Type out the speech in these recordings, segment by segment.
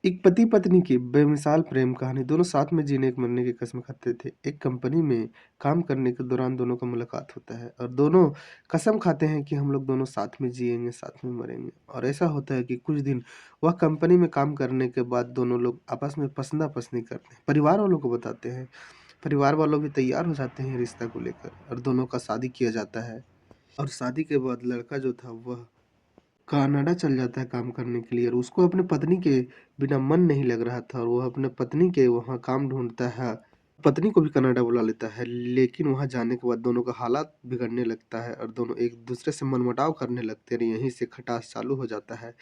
एक पति पत्नी की बेमिसाल प्रेम कहानी। दोनों साथ में जीने की मरने की कसम खाते थे। एक कंपनी में काम करने के दौरान दोनों का मुलाकात होता है और दोनों कसम खाते हैं कि हम लोग दोनों साथ में जिएंगे, साथ में मरेंगे। और ऐसा होता है कि कुछ दिन वह कंपनी में काम करने के बाद दोनों लोग आपस में पसंदा पसंदी करते हैं, परिवार वालों को बताते हैं। परिवार वालों भी तैयार हो जाते हैं रिश्ता को लेकर और दोनों का शादी किया जाता है। और शादी के बाद लड़का जो था वह कनाडा चल जाता है काम करने के लिए और उसको अपने पत्नी के बिना मन नहीं लग रहा था और वह अपने पत्नी के वहाँ काम ढूँढता है। पत्नी को भी कनाडा बुला लेता है, लेकिन वहाँ जाने के बाद दोनों का हालात बिगड़ने लगता है और दोनों एक-दूसरे से मनमुटाव करने लगते हैं और यहीं से खटास चालू हो जाता है।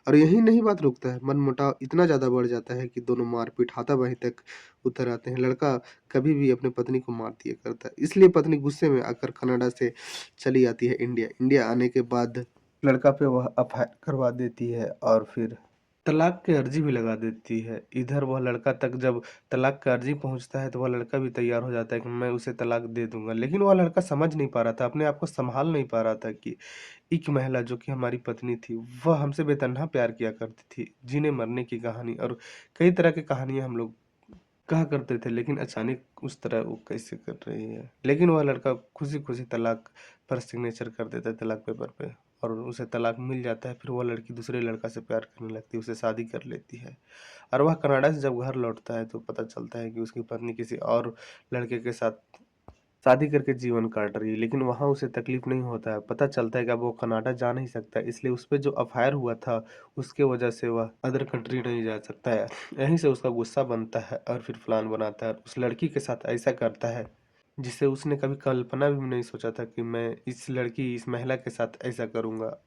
और यहीं नहीं बात रुकता है, मनमुटाव इतना ज़्यादा बढ़ जाता है कि दोनों मार-पीट हाथापाई तक उतर आते हैं। लड़का कभी भी अपनी पत्नी को मार दिया करता है, इसलिए पत्नी गुस्से में आकर कनाडा से चली आती है इंडिया। इंडिया आने के बाद लड़का पे वह एफआईआर करवा देती है और फिर तलाक की अर्जी भी लगा देती है। इधर वह लड़का तक जब तलाक का अर्जी पहुँचता है तो वह लड़का भी तैयार हो जाता है कि मैं उसे तलाक दे दूँगा। लेकिन वह लड़का समझ नहीं पा रहा था, अपने आप को सँभाल नहीं पा रहा था कि एक महिला जो कि हमारी पत्नी थी, वह हमसे बेतन्हा प्यार किया करती थी। जीने-मरने की कहानी और कई तरह की कहानियाँ हम लोग कहा करते थे, लेकिन अचानक उस तरह वो कैसे कर रही है। लेकिन वह लड़का खुशी-खुशी तलाक पर सिग्नेचर कर देता है तलाक पेपर पे और उसे तलाक मिल जाता है। फिर वह लड़की दूसरे लड़का से प्यार करने लगती है, उससे शादी कर लेती है और वह कनाडा से जब घर लौटता है तो पता चलता है कि उसकी पत्नी किसी और लड़के के साथ शादी करके जीवन काट रही है। लेकिन वहाँ उसे तकलीफ नहीं होता है, पता चलता है कि अब वो कनाडा जा नहीं सकता है, इसलिए उस पे जो एफआईआर हुआ था, उसके वजह से वह अदर कंट्री नहीं जा सकता है। यहीं से उसका गुस्सा बनता है और फिर प्लान बनाता है, उस लड़की के साथ ऐसा करता है, जिसे उसने कभी कल्पना भी नहीं सोचा था कि मैं इस महिला के साथ ऐसा करूँगा।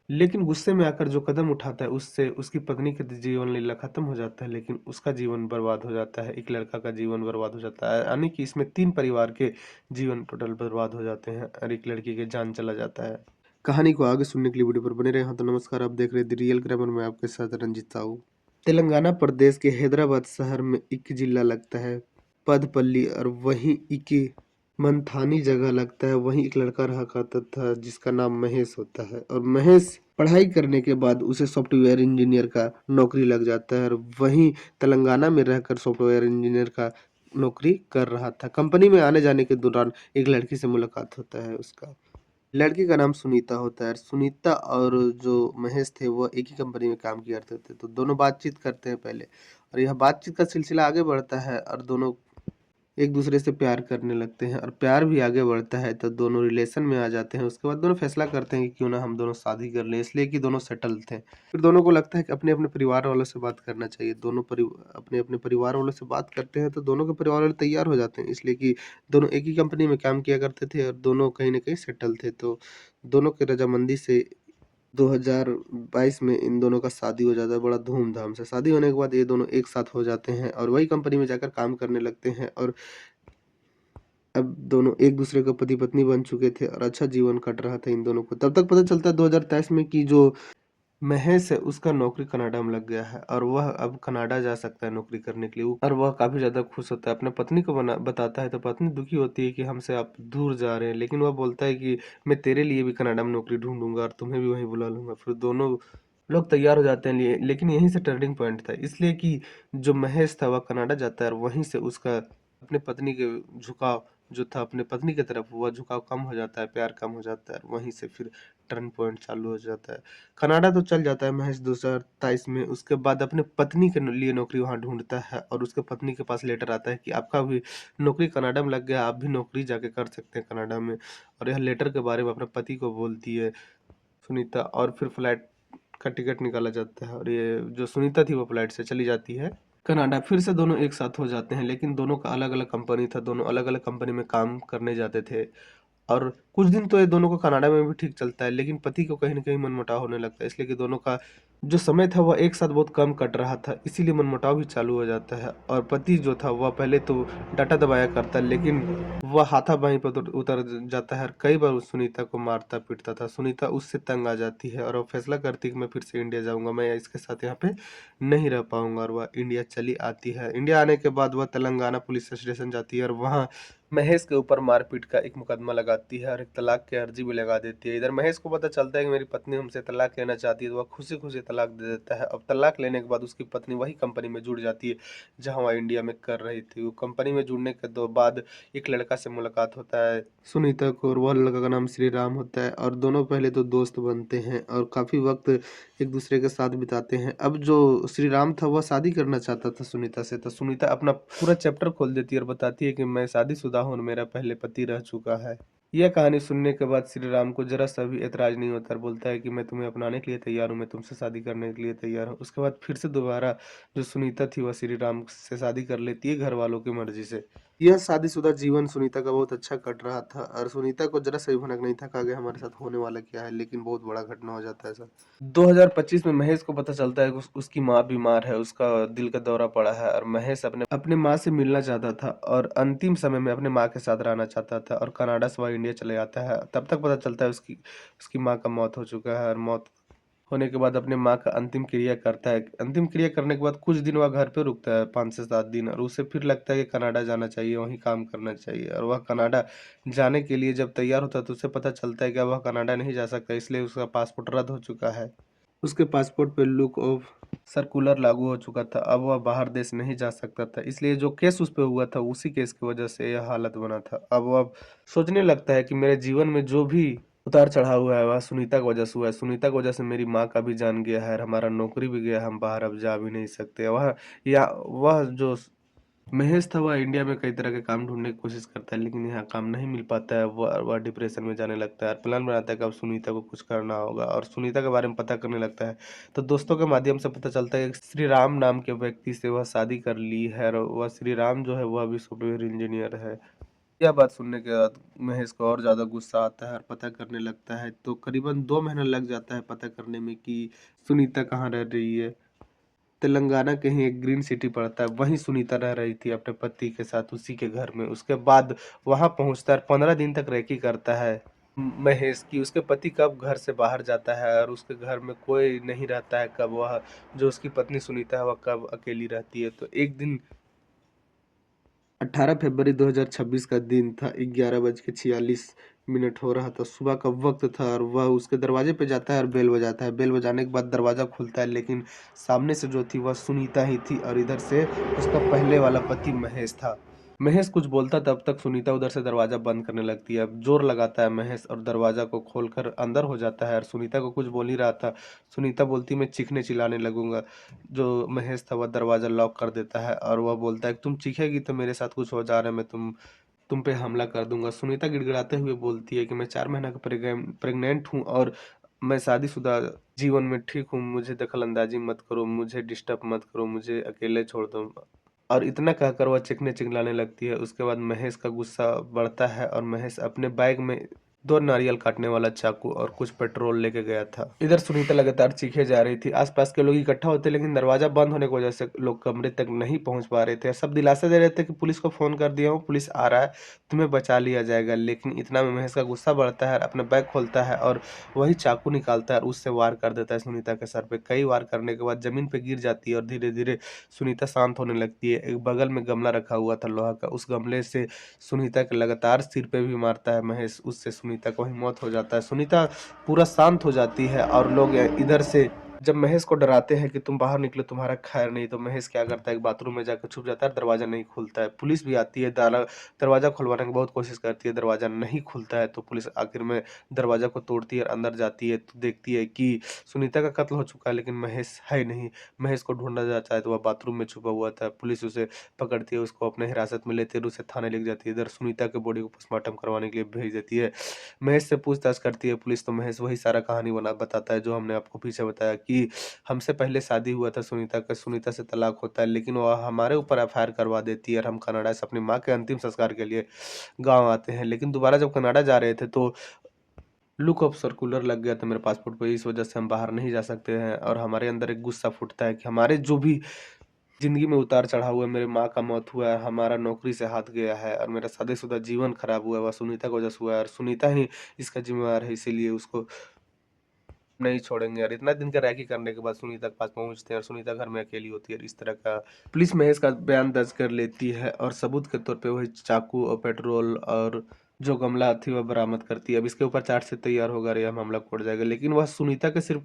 लेकिन गुस्से में आकर जो कदम उठाता है, उससे उसकी पत्नी का जीवन लीला खत्म हो जाता है, लेकिन उसका जीवन बर्बाद हो जाता है, एक लड़का का जीवन बर्बाद हो जाता है। यानी कि इसमें 3 परिवार के जीवन टोटल बर्बाद हो जाते हैं और एक लड़की की जान चला जाता है। कहानी को आगे सुनने के लिए वीडियो पर बने रहें। हाँ, तो नमस्कार, आप देख रहे हैं द रियल ग्रामर में आपके साथ रंजित साहू। तेलंगाना प्रदेश के हैदराबाद शहर में एक जिला लगता है पदपल्ली और वहीं एक मंथानी जगह लगता है। वहीं एक लड़का रहा करता था जिसका नाम महेश होता है और महेश पढ़ाई करने के बाद उसे सॉफ्टवेयर इंजीनियर का नौकरी लग जाता है और वहीं तेलंगाना में रहकर सॉफ्टवेयर इंजीनियर का नौकरी कर रहा था। कंपनी में आने जाने के दौरान एक लड़की से मुलाकात होता है उसका। लड़की का नाम सुनीता होता है। सुनीता और जो महेश थे वो एक ही कंपनी में काम किया करते थे, तो दोनों बातचीत करते हैं पहले और यह बातचीत का सिलसिला आगे बढ़ता है और दोनों एक दूसरे से प्यार करने लगते हैं और प्यार भी आगे बढ़ता है तो दोनों रिलेशन में आ जाते हैं। उसके बाद दोनों फैसला करते हैं कि क्यों ना हम दोनों शादी कर लें, इसलिए कि दोनों सेटल थे। फिर दोनों को लगता है कि अपने अपने परिवार वालों से बात करना चाहिए। दोनों अपने अपने परिवार वालों से बात करते हैं तो दोनों के परिवार वाले तैयार हो जाते हैं, इसलिए कि दोनों एक ही कंपनी में काम किया करते थे और दोनों कहीं ना कहीं सेटल थे। तो दोनों के रजामंदी से 2022 में इन दोनों का शादी हो जाता है बड़ा धूमधाम से। शादी होने के बाद ये दोनों एक साथ हो जाते हैं और वही कंपनी में जाकर काम करने लगते हैं और अब दोनों एक दूसरे का पति पत्नी बन चुके थे और अच्छा जीवन कट रहा था इन दोनों को। तब तक पता चलता है 2023 में कि जो महेश है उसका नौकरी कनाडा में लग गया है और वह अब कनाडा जा सकता है नौकरी करने के लिए और वह काफी ज्यादा खुश होता है। अपने पत्नी को बताता है तो पत्नी दुखी होती है कि हमसे आप दूर जा रहे हैं, लेकिन वह बोलता है कि मैं तेरे लिए भी कनाडा में नौकरी ढूंढूंगा और तुम्हें भी वहीं बुला लूंगा। फिर दोनों लोग तैयार हो जाते हैं लिए, लेकिन यहीं से टर्निंग पॉइंट था, इसलिए कि जो महेश था वह कनाडा जाता है और वहीं से उसका अपने पत्नी के झुकाव जो था अपने पत्नी की तरफ वह झुकाव कम हो जाता है, प्यार कम हो जाता है, वहीं से फिर टर्न पॉइंट चालू हो जाता है। कनाडा तो चल जाता है महेश 2023 में। उसके बाद अपने पत्नी के लिए नौकरी वहाँ ढूंढता है और उसके पत्नी के पास लेटर आता है कि आपका भी नौकरी कनाडा में लग गया, आप भी नौकरी जाके कर सकते हैं कनाडा में। और यह लेटर के बारे में अपने पति को बोलती है सुनीता और फिर फ्लाइट का टिकट निकाला जाता है और ये जो सुनीता थी वो फ्लाइट से चली जाती है कनाडा। फिर से दोनों एक साथ हो जाते हैं, लेकिन दोनों का अलग अलग कंपनी था, दोनों अलग अलग कंपनी में काम करने जाते थे और कुछ दिन तो ये दोनों को कनाडा में भी ठीक चलता है, लेकिन पति को कहीं न कहीं मनमुटाव होने लगता है, इसलिए कि दोनों का जो समय था वह एक साथ बहुत कम कट रहा था, इसीलिए मनमुटाव भी चालू हो जाता है। और पति जो था वह पहले तो डाँटा दबाया करता है, लेकिन वह हाथापाई पे उतर उतर जाता है और कई बार उस सुनीता को मारता-पीटता था। सुनीता उससे तंग आ जाती है और वो फैसला करती है कि मैं फिर से इंडिया जाऊँगा, मैं इसके साथ यहाँ पे नहीं रह पाऊँगा और वह इंडिया चली आती है। इंडिया आने के बाद वह तेलंगाना पुलिस स्टेशन जाती है और वहाँ महेश के ऊपर मारपीट का एक मुकदमा लगाती है और एक तलाक की अर्जी भी लगा देती है। इधर महेश को पता चलता है कि मेरी पत्नी हमसे तलाक लेना चाहती है, तो वह खुशी-खुशी तलाक दे देता है। अब तलाक लेने के बाद उसकी पत्नी वही कंपनी में जुड़ जाती है, जहाँ वह इंडिया में कर रही थी। वो कंपनी में जुड़ने के दो बाद एक लड़का से मुलाकात होता है सुनीता को, और वह लड़का का नाम श्री राम होता है, और दोनों पहले तो दोस्त बनते हैं और काफ़ी वक़्त एक दूसरे के साथ बिताते हैं। अब जो श्री राम था वह शादी करना चाहता था सुनीता से, तो सुनीता अपना पूरा चैप्टर खोल देती है और बताती है कि मैं शादीशुदा हूँ और मेरा पहले पति रह चुका है। यह कहानी सुनने के बाद श्री राम को ज़रा सा भी ऐतराज़ नहीं होता और बोलता है कि मैं तुम्हें अपनाने के लिए तैयार हूँ, मैं तुमसे शादी करने के लिए तैयार हूँ। उसके बाद फिर से दोबारा जो सुनीता थी वह श्री राम से शादी कर लेती है घर वालों की मर्ज़ी से। यह शादीशुदा जीवन सुनीता का बहुत अच्छा कट रहा था और सुनीता को ज़रा सा भी भनक नहीं था कि आगे हमारे साथ होने वाला क्या है, लेकिन बहुत बड़ा घटना हो जाता है ऐसा। 2025 में महेश को पता चलता है कि उसकी माँ बीमार है, उसका दिल का दौरा पड़ा है और महेश अपने अपने माँ से मिलना चाहता था और अंतिम समय में अपने माँ के साथ रहना चाहता था और कनाडा से वह इंडिया चले जाता है। तब तक पता चलता है उसकी उसकी माँ का मौत हो चुका है और मौत होने के बाद अपने माँ का अंतिम क्रिया करता है। अंतिम क्रिया करने के बाद कुछ दिन वह घर पे रुकता है, 5 से 7 दिन, और उसे फिर लगता है कि कनाडा जाना चाहिए, वहीं काम करना चाहिए, और वह कनाडा जाने के लिए जब तैयार होता है तो उसे पता चलता है कि अब वह कनाडा नहीं जा सकता, इसलिए उसका पासपोर्ट रद्द हो चुका है। उसके पासपोर्ट पे लुक ऑफ सर्कुलर लागू हो चुका था, अब वह बाहर देश नहीं जा सकता था, इसलिए जो केस उस पे हुआ था उसी केस की वजह से यह हालत बना था। अब वह सोचने लगता है कि मेरे जीवन में जो भी उतार चढ़ाव हुआ है वह सुनीता की वजह से हुआ है। सुनीता की वजह से मेरी माँ का भी जान गया है और हमारा नौकरी भी गया है, हम बाहर अब जा भी नहीं सकते। वह जो महेश था वह इंडिया में कई तरह के काम ढूँढने की कोशिश करता है, लेकिन यहाँ काम नहीं मिल पाता है। वह डिप्रेशन में जाने लगता है, प्लान बनाता है कि अब सुनीता को कुछ करना होगा और सुनीता के बारे में पता करने लगता है। तो दोस्तों के माध्यम से पता चलता है कि श्री राम नाम के व्यक्ति से वह शादी कर ली है और वह श्री राम जो है वह भी सॉफ्टवेयर इंजीनियर है। यह बात सुनने के बाद महेश को और ज़्यादा गुस्सा आता है और पता करने लगता है, तो करीबन 2 महीना लग जाता है पता करने में कि सुनीता कहाँ रह रही है। तेलंगाना के ही एक ग्रीन सिटी पड़ता है, वहीं सुनीता रह रही थी अपने पति के साथ उसी के घर में। उसके बाद वहाँ पहुँचता है और 15 दिन तक रेकी करता है महेश की उसके पति कब घर से बाहर जाता है और उसके घर में कोई नहीं रहता है, कब वह जो उसकी पत्नी सुनीता है वह कब अकेली रहती है। तो एक दिन 18 फरवरी 2026 का दिन था, 11:46 हो रहा था, सुबह का वक्त था और वह उसके दरवाजे पे जाता है और बेल बजाता है। बेल बजाने के बाद दरवाज़ा खुलता है, लेकिन सामने से जो थी वह सुनीता ही थी और इधर से उसका पहले वाला पति महेश था। महेश कुछ बोलता तब तक सुनीता उधर से दरवाज़ा बंद करने लगती है। अब ज़ोर लगाता है महेश और दरवाज़ा को खोलकर अंदर हो जाता है और सुनीता को कुछ बोल ही रहा था। सुनीता बोलती मैं चीखने-चिल्लाने लगूँगा। जो महेश था वह दरवाज़ा लॉक कर देता है और वह बोलता है तुम चीखेगी तो मेरे साथ कुछ हो जा रहा है, मैं तुम पे हमला कर दूँगा। सुनीता गिड़गिड़ाते हुए बोलती है कि मैं 4 महीना का प्रेग्नेंट हूँ और मैं शादीशुदा जीवन में ठीक हूँ, मुझे दखल-अंदाज़ी मत करो, मुझे डिस्टर्ब मत करो, मुझे अकेले छोड़ दो। और इतना कहकर वह चीखने-चिल्लाने लगती है। उसके बाद महेश का गुस्सा बढ़ता है और महेश अपने बैग में 2 नारियल काटने वाला चाकू और कुछ पेट्रोल लेके गया था। इधर सुनीता लगातार चीखे जा रही थी। आस-पास के लोग इकट्ठा होते लेकिन दरवाज़ा बंद होने की वजह से लोग कमरे तक नहीं पहुँच पा रहे थे। सब दिलासा दे रहे थे कि पुलिस को फ़ोन कर दिया हूँ, पुलिस आ रहा है, तुम्हें बचा लिया जाएगा। लेकिन इतना में महेश का गुस्सा बढ़ता है और अपना बैग खोलता है और वही चाकू निकालता है और उससे वार कर देता है सुनीता के सर पे। कई वार करने के बाद ज़मीन पे गिर जाती है और धीरे-धीरे सुनीता शांत होने लगती है। एक बगल में गमला रखा हुआ था लोहा का, उस गमले से सुनीता के लगातार सिर पे भी मारता है महेश, उससे सुनीता को वहीं मौत हो जाता है। सुनीता पूरा शांत हो जाती है और लोग इधर से जब महेश को डराते हैं कि तुम बाहर निकलो तुम्हारा खैर नहीं, तो महेश क्या करता है, एक बाथरूम में जाकर छुप जाता है, दरवाज़ा नहीं खुलता है। पुलिस भी आती है, दरवाज़ा खुलवाने की बहुत कोशिश करती है, दरवाज़ा नहीं खुलता है, तो पुलिस आखिर में दरवाज़ा को तोड़ती है और अंदर जाती है, तो देखती है कि सुनीता का कत्ल हो चुका है लेकिन महेश है नहीं। महेश को ढूँढा जाता है तो वह बाथरूम में छुपा हुआ था। पुलिस उसे पकड़ती है, उसको अपने हिरासत में लेती है और उसे थाने लेके जाती है। इधर सुनीता के बॉडी को पोस्टमार्टम करवाने के लिए भेज देती है। महेश से पूछताछ करती है पुलिस, तो महेश वही सारा कहानी बताता है जो हमने आपको पीछे बताया कि हमसे पहले शादी हुआ था सुनीता का, सुनीता से तलाक होता है लेकिन वह हमारे ऊपर एफआईआर करवा देती है और हम कनाडा से अपनी माँ के अंतिम संस्कार के लिए गाँव आते हैं। लेकिन दोबारा जब कनाडा जा रहे थे तो लुक ऑफ सर्कुलर लग गया था मेरे पासपोर्ट पे, इस वजह से हम बाहर नहीं जा सकते हैं और हमारे अंदर एक गुस्सा फूटता है कि हमारे जो भी ज़िंदगी में उतार-चढ़ाव हुआ है, मेरी माँ का मौत हुआ है, हमारा नौकरी से हाथ गया है और मेरा शादीशुदा जीवन खराब हुआ है, वह सुनीता की वजह से हुआ है और सुनीता ही इसका ज़िम्मेवार है, इसीलिए उसको नहीं छोड़ेंगे। और इतना दिन का रैकी करने के बाद सुनीता के पास पहुँचते हैं और सुनीता घर में अकेली होती है और इस तरह का पुलिस महेश का बयान दर्ज कर लेती है और सबूत के तौर पे वही चाकू और पेट्रोल और जो गमला थी वह बरामद करती है। अब इसके ऊपर चार्जशीट तैयार होगा और यह मामला कोर्ट जाएगा। लेकिन वह सुनीता का सिर्फ़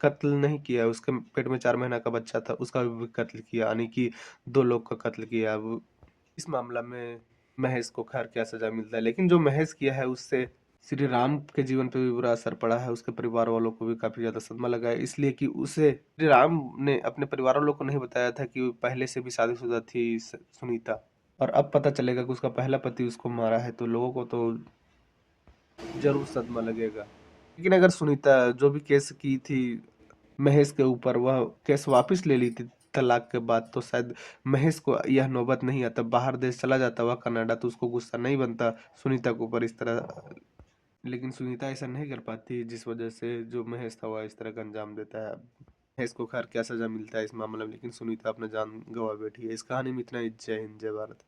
कत्ल नहीं किया, उसके पेट में 4 महीना का बच्चा था, उसका भी कत्ल किया, यानी कि 2 लोग का कत्ल किया। अब इस मामला में महेश को खैर क्या सज़ा मिलता है, लेकिन जो महेश किया है उससे श्री राम के जीवन पे भी बुरा असर पड़ा है, उसके परिवार वालों को भी काफ़ी ज़्यादा सदमा लगा है, इसलिए कि उसे श्री राम ने अपने परिवार वालों को नहीं बताया था कि वो पहले से भी शादीशुदा थी सुनीता। और अब पता चलेगा कि उसका पहला पति उसको मारा है, तो लोगों को तो ज़रूर सदमा लगेगा। लेकिन अगर सुनीता जो भी केस की थी महेश के ऊपर, वह केस वापस ले ली थी तलाक के बाद, तो शायद महेश को यह नौबत नहीं आता, बाहर देश चला जाता वह कनाडा, तो उसको गुस्सा नहीं बनता सुनीता के ऊपर इस तरह। लेकिन सुनीता ऐसा नहीं कर पाती, जिस वजह से जो महेश था वह इस तरह का अंजाम देता है। महेश को खैर क्या सजा मिलता है इस मामले में, लेकिन सुनीता अपना जान गंवा बैठी है। इस कहानी में इतना ही। जय हिंद, जय भारत।